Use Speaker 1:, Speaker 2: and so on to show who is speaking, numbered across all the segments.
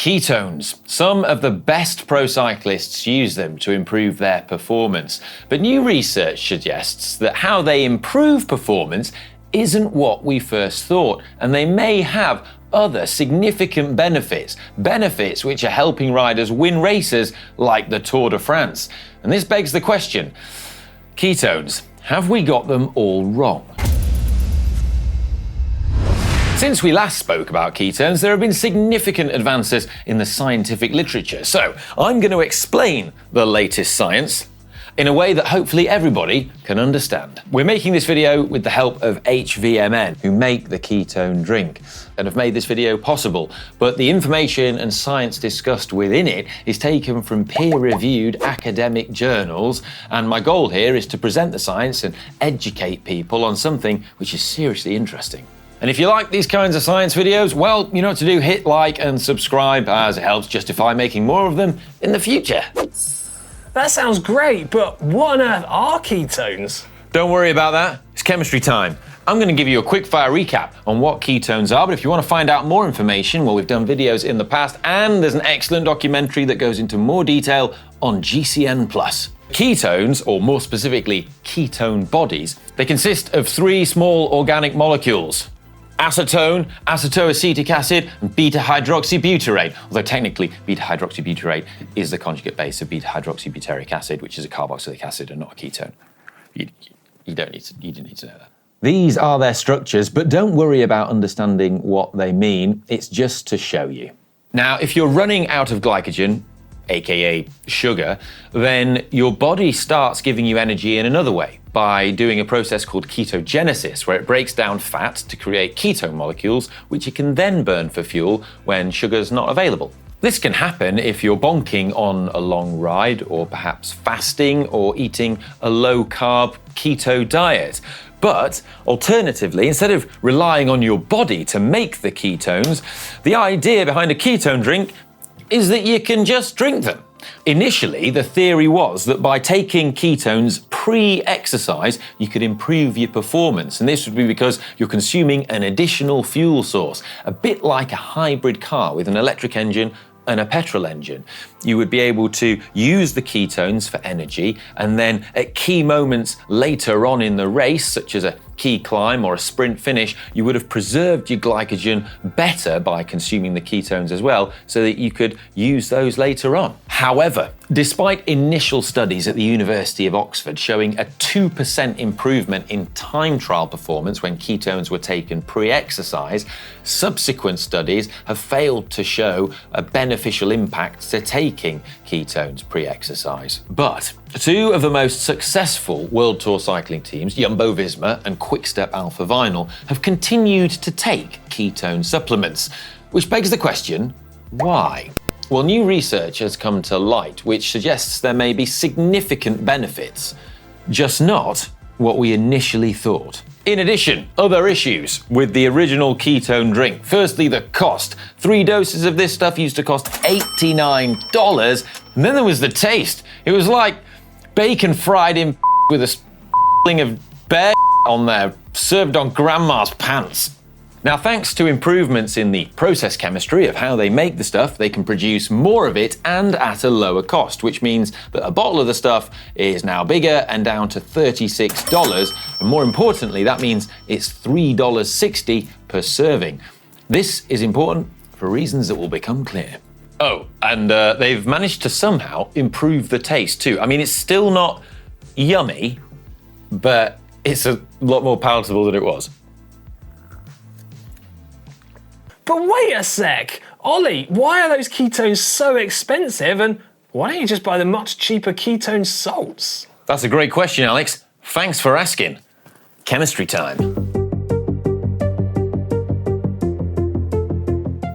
Speaker 1: Ketones. Some of the best pro cyclists use them to improve their performance, but new research suggests that how they improve performance isn't what we first thought, and they may have other significant benefits which are helping riders win races like the Tour de France. And this begs the question, ketones, have we got them all wrong? Since we last spoke about ketones, there have been significant advances in the scientific literature. So I'm going to explain the latest science in a way that hopefully everybody can understand. We're making this video with the help of HVMN, who make the ketone drink, and have made this video possible. But the information and science discussed within it is taken from peer-reviewed academic journals, and my goal here is to present the science and educate people on something which is seriously interesting. And if you like these kinds of science videos, well, you know what to do, hit like and subscribe, as it helps justify making more of them in the future.
Speaker 2: That sounds great, but what on earth are ketones?
Speaker 1: Don't worry about that, it's chemistry time. I'm going to give you a quick fire recap on what ketones are, but if you want to find out more information, well, we've done videos in the past, and there's an excellent documentary that goes into more detail on GCN+. Ketones, or more specifically, ketone bodies, they consist of three small organic molecules: acetone, acetoacetic acid, and beta-hydroxybutyrate. Although technically, beta-hydroxybutyrate is the conjugate base of beta-hydroxybutyric acid, which is a carboxylic acid and not a ketone. You didn't need to know that. These are their structures, but don't worry about understanding what they mean. It's just to show you. Now, if you're running out of glycogen, aka sugar, then your body starts giving you energy in another way, by doing a process called ketogenesis, where it breaks down fat to create ketone molecules, which it can then burn for fuel when sugar's not available. This can happen if you're bonking on a long ride, or perhaps fasting, or eating a low-carb keto diet. But alternatively, instead of relying on your body to make the ketones, the idea behind a ketone drink is that you can just drink them. Initially, the theory was that by taking ketones pre-exercise, you could improve your performance, and this would be because you're consuming an additional fuel source, a bit like a hybrid car with an electric engine and a petrol engine. You would be able to use the ketones for energy, and then at key moments later on in the race, such as a key climb or a sprint finish, you would have preserved your glycogen better by consuming the ketones as well, so that you could use those later on. However, despite initial studies at the University of Oxford showing a 2% improvement in time trial performance when ketones were taken pre-exercise, subsequent studies have failed to show a beneficial impact to taking ketones pre-exercise. But two of the most successful World Tour cycling teams, Jumbo-Visma and Quick-Step Alpha Vinyl, have continued to take ketone supplements, which begs the question, why? Well, new research has come to light which suggests there may be significant benefits, just not what we initially thought. In addition, other issues with the original ketone drink. Firstly, the cost. 3 doses of this stuff used to cost $89, and then there was the taste. It was like bacon fried in with a sprinkling of bear on there, served on grandma's pants. Now, thanks to improvements in the process chemistry of how they make the stuff, they can produce more of it and at a lower cost, which means that a bottle of the stuff is now bigger and down to $36. And more importantly, that means it's $3.60 per serving. This is important for reasons that will become clear. Oh, and they've managed to somehow improve the taste too. I mean, it's still not yummy, but it's a lot more palatable than it was.
Speaker 2: But wait a sec, Ollie, why are those ketones so expensive, and why don't you just buy the much cheaper ketone salts?
Speaker 1: That's a great question, Alex. Thanks for asking. Chemistry time.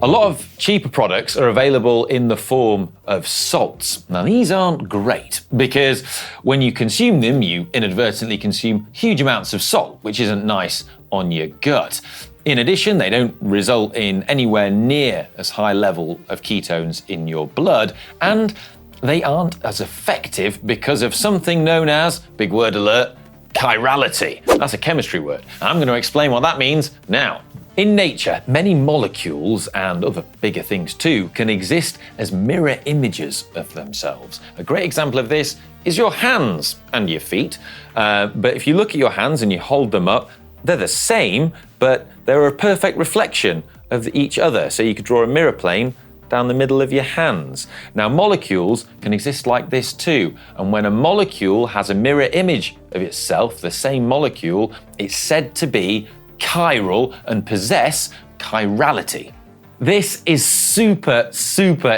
Speaker 1: A lot of cheaper products are available in the form of salts. Now, these aren't great because when you consume them, you inadvertently consume huge amounts of salt, which isn't nice on your gut. In addition, they don't result in anywhere near as high level of ketones in your blood, and they aren't as effective because of something known as, big word alert, chirality. That's a chemistry word. I'm going to explain what that means now. In nature, many molecules and other bigger things too can exist as mirror images of themselves. A great example of this is your hands and your feet. But if you look at your hands and you hold them up, they're the same, but they're a perfect reflection of each other. So you could draw a mirror plane down the middle of your hands. Now, molecules can exist like this too. And when a molecule has a mirror image of itself, the same molecule, it's said to be chiral and possess chirality. This is super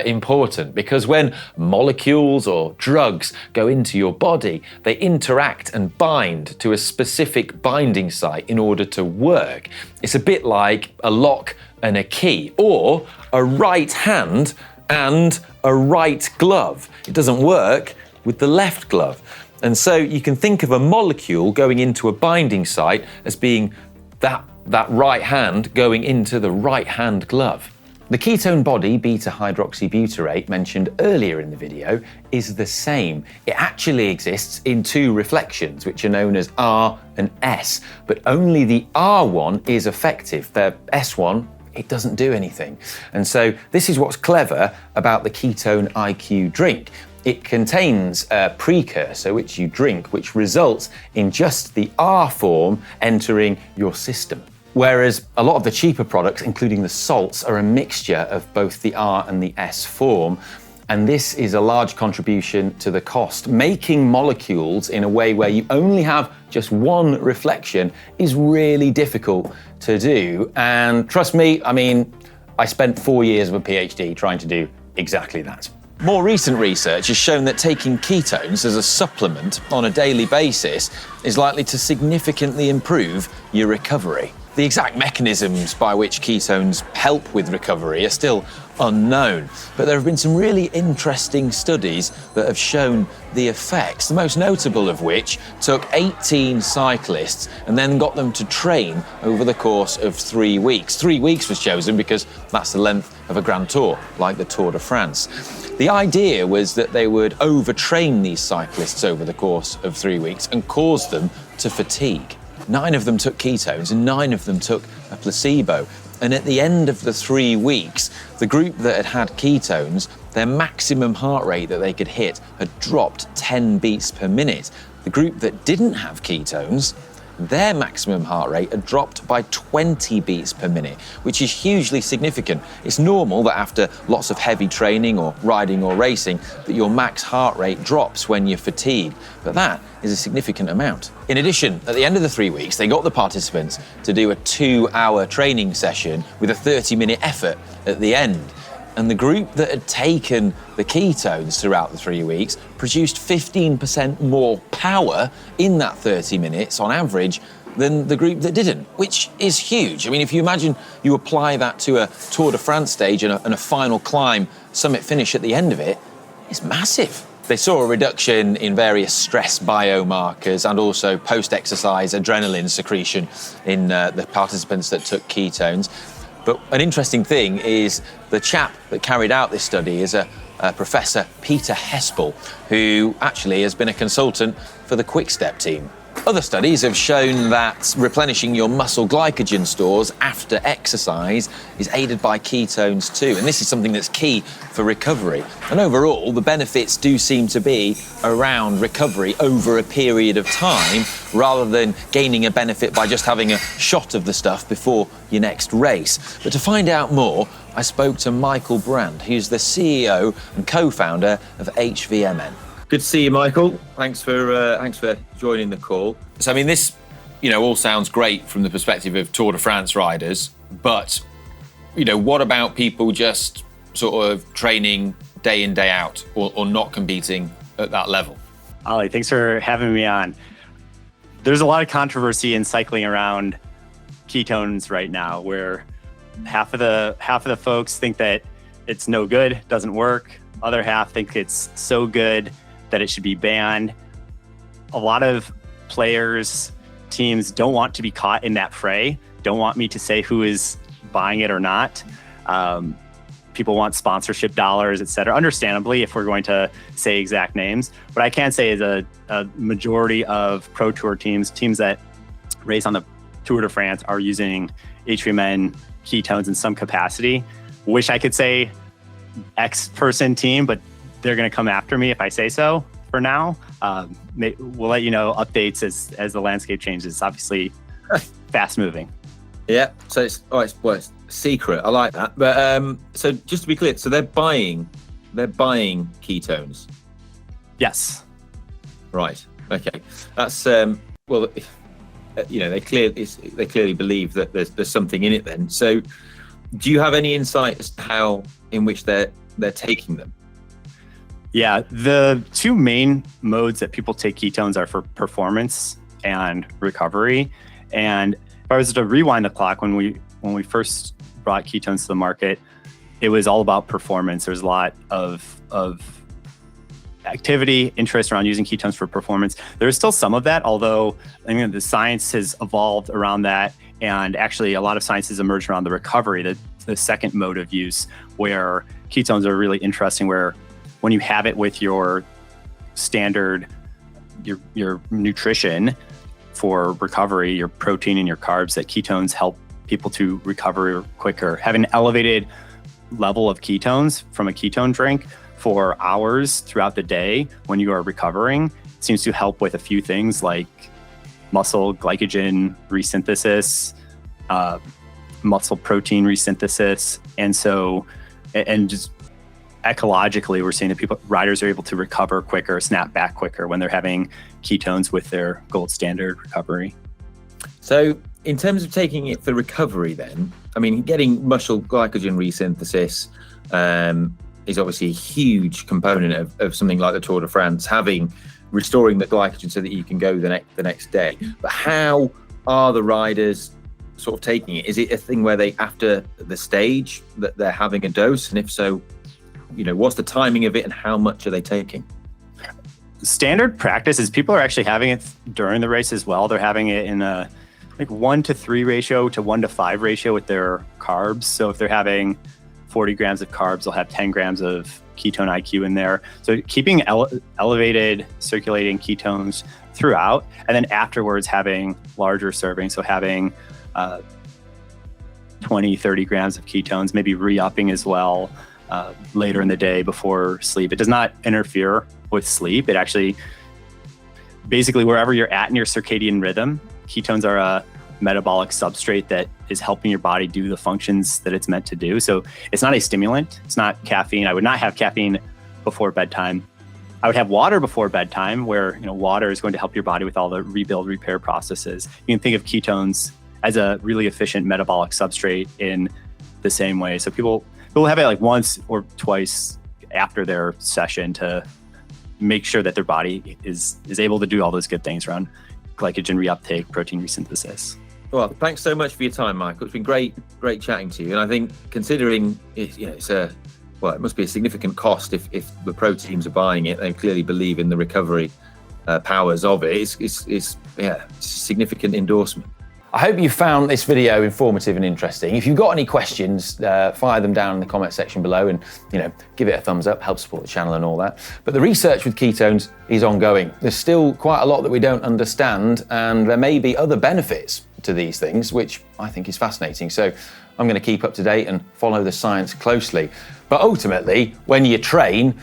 Speaker 1: important because when molecules or drugs go into your body, they interact and bind to a specific binding site in order to work. It's a bit like a lock and a key, or a right hand and a right glove. It doesn't work with the left glove. And so you can think of a molecule going into a binding site as being that right hand going into the right hand glove. The ketone body, beta-hydroxybutyrate, mentioned earlier in the video, is the same. It actually exists in two reflections, which are known as R and S, but only the R one is effective. The S one, it doesn't do anything. And so this is what's clever about the Ketone IQ drink. It contains a precursor which you drink, which results in just the R form entering your system. Whereas a lot of the cheaper products, including the salts, are a mixture of both the R and the S form. And this is a large contribution to the cost. Making molecules in a way where you only have just one reflection is really difficult to do. And trust me, I spent 4 years of a PhD trying to do exactly that. More recent research has shown that taking ketones as a supplement on a daily basis is likely to significantly improve your recovery. The exact mechanisms by which ketones help with recovery are still unknown, but there have been some really interesting studies that have shown the effects, the most notable of which took 18 cyclists and then got them to train over the course of 3 weeks. 3 weeks was chosen because that's the length of a Grand Tour, like the Tour de France. The idea was that they would overtrain these cyclists over the course of 3 weeks and cause them to fatigue. 9 of them took ketones and 9 of them took a placebo. And at the end of the 3 weeks, the group that had had ketones, their maximum heart rate that they could hit had dropped 10 beats per minute. The group that didn't have ketones, their maximum heart rate had dropped by 20 beats per minute, which is hugely significant. It's normal that after lots of heavy training or riding or racing, that your max heart rate drops when you're fatigued, but that is a significant amount. In addition, at the end of the 3 weeks, they got the participants to do a 2-hour training session with a 30-minute effort at the end. And the group that had taken the ketones throughout the 3 weeks produced 15% more power in that 30 minutes on average than the group that didn't, which is huge. If you imagine you apply that to a Tour de France stage and a final climb, summit finish at the end of it, it's massive. They saw a reduction in various stress biomarkers and also post-exercise adrenaline secretion in the participants that took ketones. But an interesting thing is the chap that carried out this study is a Professor Peter Hespel, who actually has been a consultant for the Quick Step team. Other studies have shown that replenishing your muscle glycogen stores after exercise is aided by ketones too, and this is something that's key for recovery. And overall, the benefits do seem to be around recovery over a period of time, rather than gaining a benefit by just having a shot of the stuff before your next race. But to find out more, I spoke to Michael Brand, who's the CEO and co-founder of HVMN. Good to see you, Michael. Thanks for joining the call. So, this, all sounds great from the perspective of Tour de France riders, but, what about people just sort of training day in, day out, or not competing at that level?
Speaker 3: Ollie, thanks for having me on. There's a lot of controversy in cycling around ketones right now, where half of the folks think that it's no good, doesn't work. Other half think it's so good that it should be banned. A lot of players, teams don't want to be caught in that fray, don't want me to say who is buying it or not. People want sponsorship dollars, et cetera, understandably, if we're going to say exact names. What I can say is a majority of Pro Tour teams that race on the Tour de France are using HVMN ketones in some capacity. Wish I could say X person team, but they're going to come after me if I say so for now. We'll let you know updates as the landscape changes. It's obviously fast moving.
Speaker 1: Yeah, so it's secret. I like that. But so just to be clear, so they're buying ketones.
Speaker 3: Yes.
Speaker 1: Right. Okay. That's they clearly believe that there's something in it. Then, so do you have any insight as to how in which they're taking them?
Speaker 3: Yeah, the two main modes that people take ketones are for performance and recovery. And if I was to rewind the clock, when we first brought ketones to the market, it was all about performance. There's a lot of activity, interest around using ketones for performance. There's still some of that, although I mean the science has evolved around that, and actually a lot of science has emerged around the recovery, the second mode of use, where ketones are really interesting, where when you have it with your standard, your nutrition for recovery, your protein and your carbs, that ketones help people to recover quicker. Have an elevated level of ketones from a ketone drink for hours throughout the day when you are recovering seems to help with a few things like muscle glycogen resynthesis, muscle protein resynthesis. And just ecologically, we're seeing that riders are able to recover quicker, snap back quicker when they're having ketones with their gold standard recovery. So in terms of taking it for recovery then, I mean, getting muscle glycogen resynthesis is obviously a huge component of something like the Tour de France, restoring the glycogen so that you can go the next day. But how are the riders sort of taking it? Is it a thing where they, after the stage, that they're having a dose? And if so, what's the timing of it and how much are they taking? Standard practice is people are actually having it during the race as well. They're having it in a 1-to-3 ratio to 1-to-5 ratio with their carbs. So if they're having 40 grams of carbs, they'll have 10 grams of ketone IQ in there. So keeping elevated circulating ketones throughout, and then afterwards having larger servings. So having 20, 30 grams of ketones, maybe re-upping as well later in the day before sleep. It does not interfere with sleep. It actually, basically wherever you're at in your circadian rhythm, ketones are a metabolic substrate that is helping your body do the functions that it's meant to do. So it's not a stimulant. It's not caffeine. I would not have caffeine before bedtime. I would have water before bedtime, where water is going to help your body with all the rebuild, repair processes. You can think of ketones as a really efficient metabolic substrate in the same way. So people have it once or twice after their session to make sure that their body is able to do all those good things around glycogen reuptake, protein resynthesis.
Speaker 1: Well, thanks so much for your time, Michael. It's been great chatting to you. And I think considering it must be a significant cost if the pro teams are buying it. They clearly believe in the recovery powers of it. It's a significant endorsement. I hope you found this video informative and interesting. If you've got any questions, fire them down in the comment section below and give it a thumbs up, help support the channel and all that. But the research with ketones is ongoing. There's still quite a lot that we don't understand, and there may be other benefits to these things, which I think is fascinating. So I'm going to keep up to date and follow the science closely. But ultimately, when you train,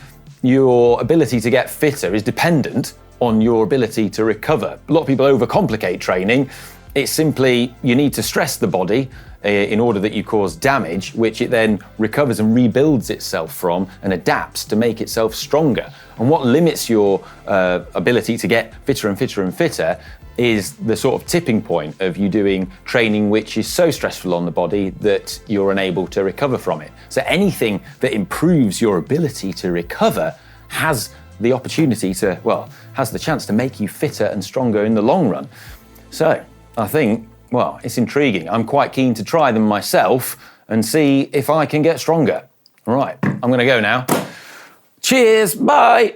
Speaker 1: your ability to get fitter is dependent on your ability to recover. A lot of people overcomplicate training. It's simply you need to stress the body in order that you cause damage, which it then recovers and rebuilds itself from and adapts to make itself stronger. And what limits your ability to get fitter and fitter and fitter is the sort of tipping point of you doing training which is so stressful on the body that you're unable to recover from it. So anything that improves your ability to recover has the opportunity to, has the chance to make you fitter and stronger in the long run. So I think, it's intriguing. I'm quite keen to try them myself and see if I can get stronger. All right, I'm going to go now. Cheers, bye.